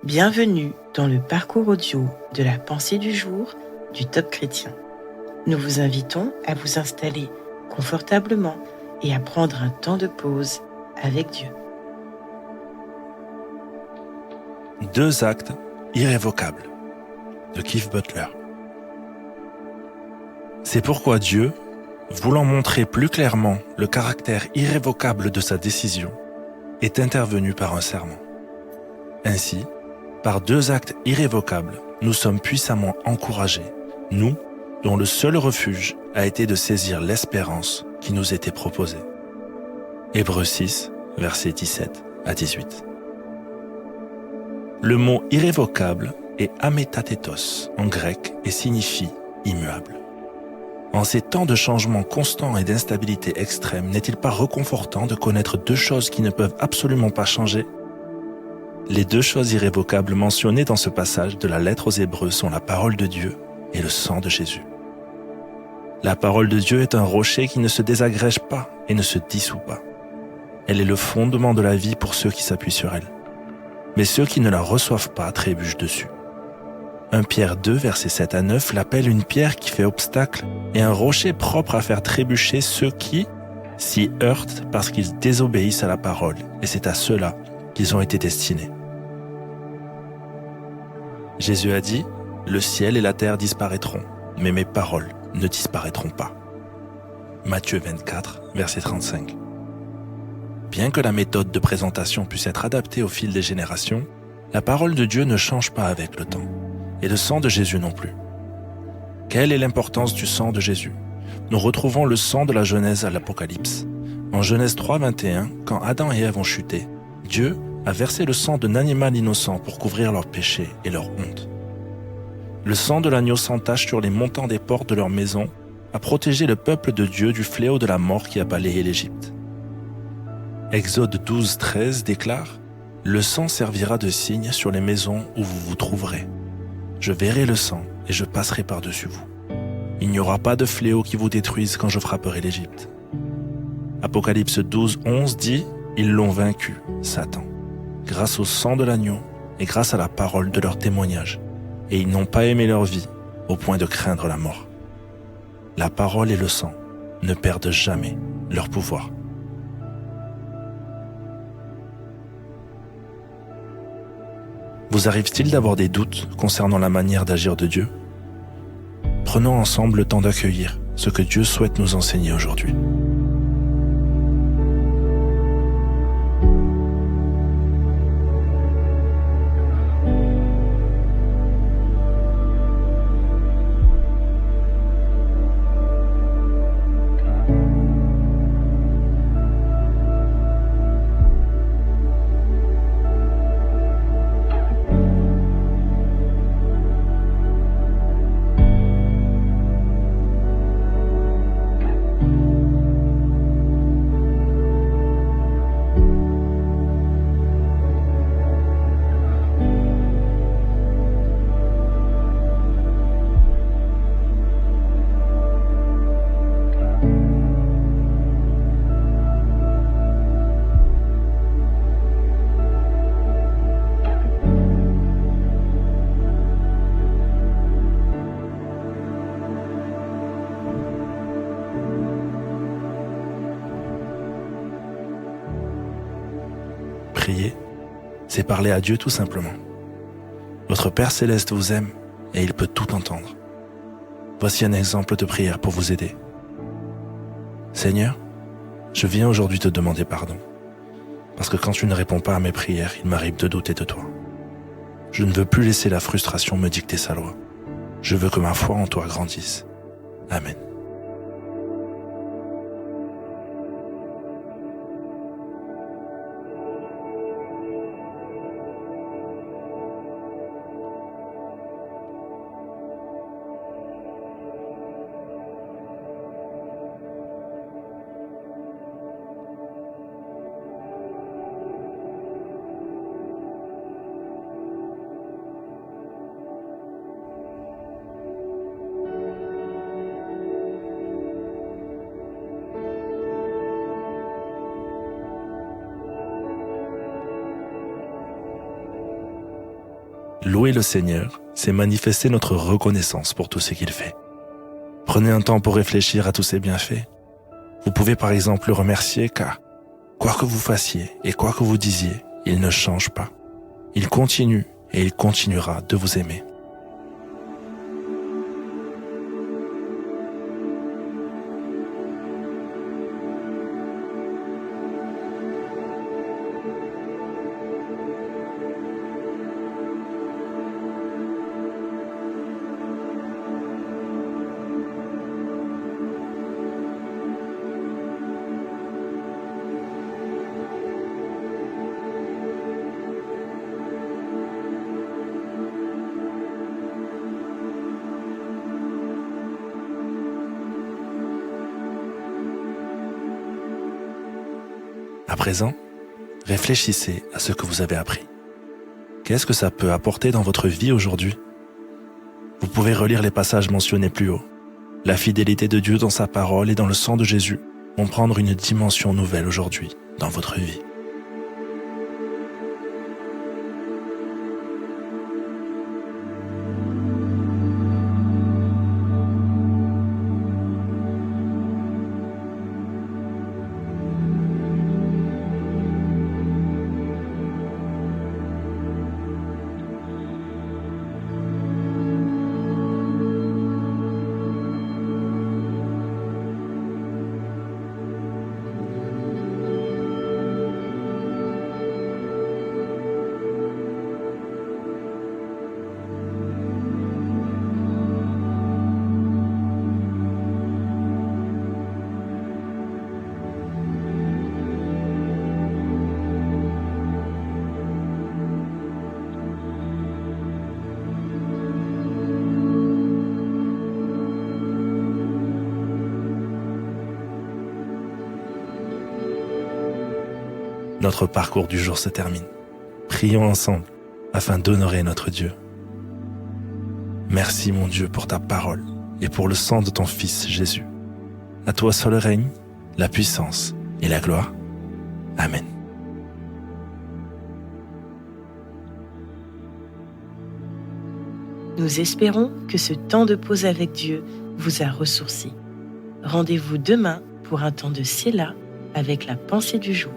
Bienvenue dans le parcours audio de la pensée du jour du Top Chrétien. Nous vous invitons à vous installer confortablement et à prendre un temps de pause avec Dieu. 2 actes irrévocables de Keith Butler. C'est pourquoi Dieu, voulant montrer plus clairement le caractère irrévocable de sa décision, est intervenu par un serment. Ainsi, par 2 actes irrévocables, nous sommes puissamment encouragés, nous, dont le seul refuge a été de saisir l'espérance qui nous était proposée. Hébreux 6, versets 17 à 18. Le mot irrévocable est amétatétos en grec et signifie immuable. En ces temps de changements constants et d'instabilité extrême, n'est-il pas réconfortant de connaître 2 choses qui ne peuvent absolument pas changer ? Les 2 choses irrévocables mentionnées dans ce passage de la lettre aux Hébreux sont la parole de Dieu et le sang de Jésus. La parole de Dieu est un rocher qui ne se désagrège pas et ne se dissout pas. Elle est le fondement de la vie pour ceux qui s'appuient sur elle. Mais ceux qui ne la reçoivent pas trébuchent dessus. 1 Pierre 2, versets 7 à 9, l'appelle une pierre qui fait obstacle et un rocher propre à faire trébucher ceux qui s'y heurtent parce qu'ils désobéissent à la parole, et c'est à ceux-là qu'ils ont été destinés. Jésus a dit, « Le ciel et la terre disparaîtront, mais mes paroles ne disparaîtront pas. » Matthieu 24, verset 35. Bien que la méthode de présentation puisse être adaptée au fil des générations, la parole de Dieu ne change pas avec le temps, et le sang de Jésus non plus. Quelle est l'importance du sang de Jésus ? Nous retrouvons le sang de la Genèse à l'Apocalypse. En Genèse 3, 21, quand Adam et Ève ont chuté, Dieu a versé le sang d'un animal innocent pour couvrir leurs péchés et leur honte. Le sang de l'agneau sans tache sur les montants des portes de leur maison a protégé le peuple de Dieu du fléau de la mort qui a balayé l'Égypte. Exode 12, 13 déclare « Le sang servira de signe sur les maisons où vous vous trouverez. Je verrai le sang et je passerai par-dessus vous. Il n'y aura pas de fléau qui vous détruise quand je frapperai l'Égypte. » Apocalypse 12, 11 dit « Ils l'ont vaincu, Satan, grâce au sang de l'agneau et grâce à la parole de leur témoignage. Et ils n'ont pas aimé leur vie au point de craindre la mort. » La parole et le sang ne perdent jamais leur pouvoir. Vous arrive-t-il d'avoir des doutes concernant la manière d'agir de Dieu ? Prenons ensemble le temps d'accueillir ce que Dieu souhaite nous enseigner aujourd'hui. Prier, c'est parler à Dieu tout simplement. Votre Père Céleste vous aime et il peut tout entendre. Voici un exemple de prière pour vous aider. Seigneur, je viens aujourd'hui te demander pardon, parce que quand tu ne réponds pas à mes prières, il m'arrive de douter de toi. Je ne veux plus laisser la frustration me dicter sa loi. Je veux que ma foi en toi grandisse. Amen. Louer le Seigneur, c'est manifester notre reconnaissance pour tout ce qu'il fait. Prenez un temps pour réfléchir à tous ses bienfaits. Vous pouvez par exemple le remercier car, quoi que vous fassiez et quoi que vous disiez, il ne change pas. Il continue et il continuera de vous aimer. À présent, réfléchissez à ce que vous avez appris. Qu'est-ce que ça peut apporter dans votre vie aujourd'hui? Vous pouvez relire les passages mentionnés plus haut. La fidélité de Dieu dans sa parole et dans le sang de Jésus vont prendre une dimension nouvelle aujourd'hui dans votre vie. Notre parcours du jour se termine. Prions ensemble afin d'honorer notre Dieu. Merci mon Dieu pour ta parole et pour le sang de ton Fils Jésus. À toi seul règne, la puissance et la gloire. Amen. Nous espérons que ce temps de pause avec Dieu vous a ressourci. Rendez-vous demain pour un temps de Séla avec la pensée du jour.